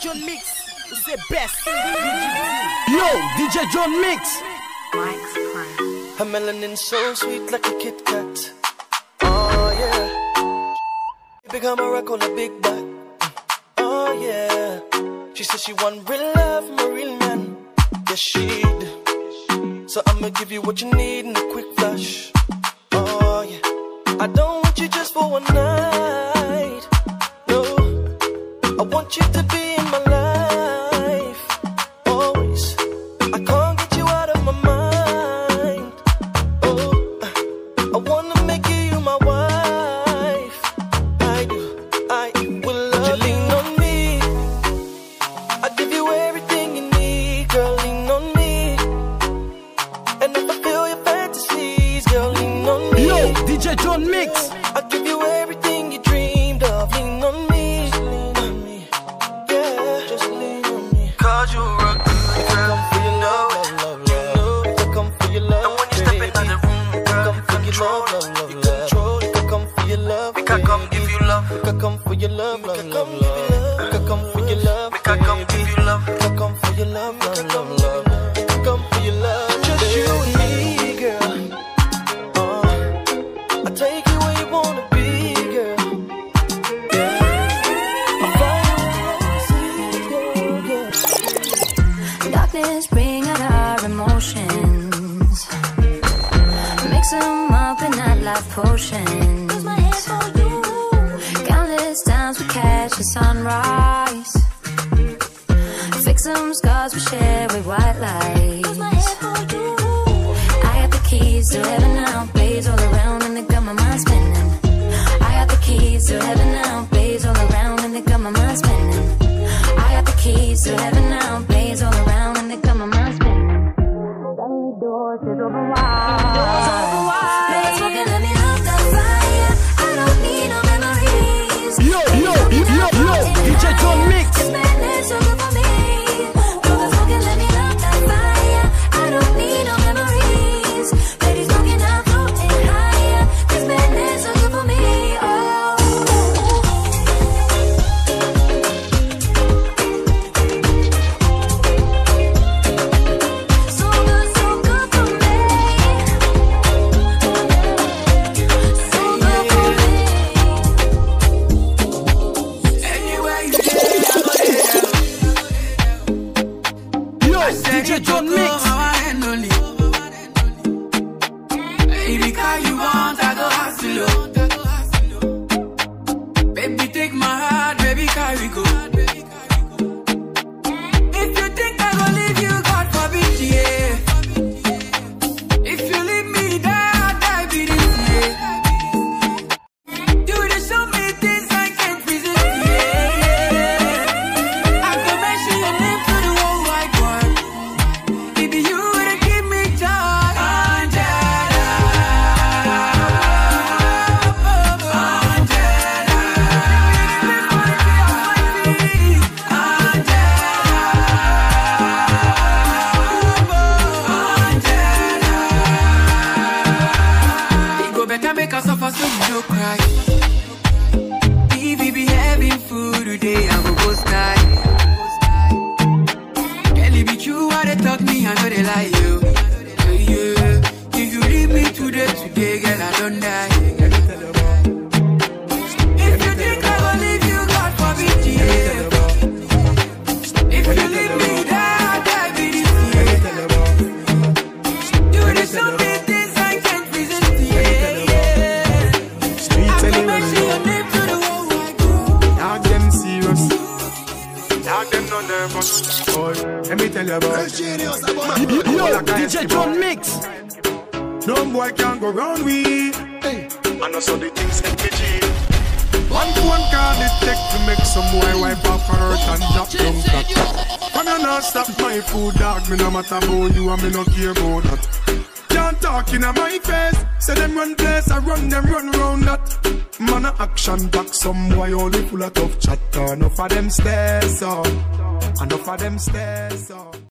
John Mix, c'est best. Yo, DJ John Mix. Her melanin so sweet like a Kit Kat. Oh yeah. Become a rock on a big back. Oh yeah. She said she want real love from a real man. Yes she do. So I'ma give you what you need in a quick flash. Oh yeah. I don't want you just for one night. No, I want you to be in my life always. I can't get you out of my mind. Oh, I wanna make you my wife. I will love you. Lean on me. I give you everything you need, girl. Lean on me. And if I feel your fantasies, girl, lean on me. Yo, DJ John Mix. I give you everything you dreamed of. Lean on me. Just lean on me. Yeah, just lean on me. Cause you rock good, girl. Come for your love, you know. You can come for your love. And when you step into the room, girl, you come for your love, you control. You can come for your love. We can come give you love. We can come for your love, love, love, love. We can come for your love. We can come give you love. We can come for your love, love, love, love. We can come for your love. Just you and me, girl. I take you where you wanna be, girl. Yeah. I'll fly you over the sea, girl. Darkness bring out our emotions. Mix them up in that life potion. Countless times we catch the sunrise. Fix some scars we share with white lights. I got the keys to heaven now, blaze all around and they got my mind spinning. I got the keys to heaven now, blaze all around and they got my mind spinning. I got the keys to heaven now, blaze all around and they got my mind spinning. Suddenly doors is open wide. Let's walk and let me love the fire. I don't need no memories. Yo, DJ John Mix. This madness so good for me. Let's walk and let me love the fire. I don't need no memories. Ladies walking out, floating higher. This madness so good for me. Oh. So good for me. So good for me. Anywhere you go, I go there. Yo, I said DJ it John go Mix. how I handle it. Any car you want, I go hustle. Baby, take my heart, baby, carry go. If you think I go leave you, God forbid, yeah. If you leave me, die be this, yeah. You dey show me things I can't resist, yeah. I go mention your name to the whole wide world. Baby, you would give me joy, Angela. It go better make us suffer so we don't cry. If we be having food today, I go go sky. Girl, it be true what they talk me, I know they lie you. Yeah, yeah. If you leave me today, girl, I don't die. If you think I will leave you, God forbid, yeah. If you leave me, die be this, yeah. You dey show me things I can't resist, yeah, yeah. I can mention your name to the whole wide world. Now them serious. Now them not nervous. Boy, let me tell you about Yo, DJ John Mix. no boy can go round we. And also the things MPG. One to one call it take to make some boy wipe off her hurt and drop down that. Come you not stop my food dog. Me no matter about you and me no care about that. Can't talk in my face. Say them run place, I run them run round that. Man a action back, some boy only full of tough chatter. Enough of them stairs up, enough of them stairs up.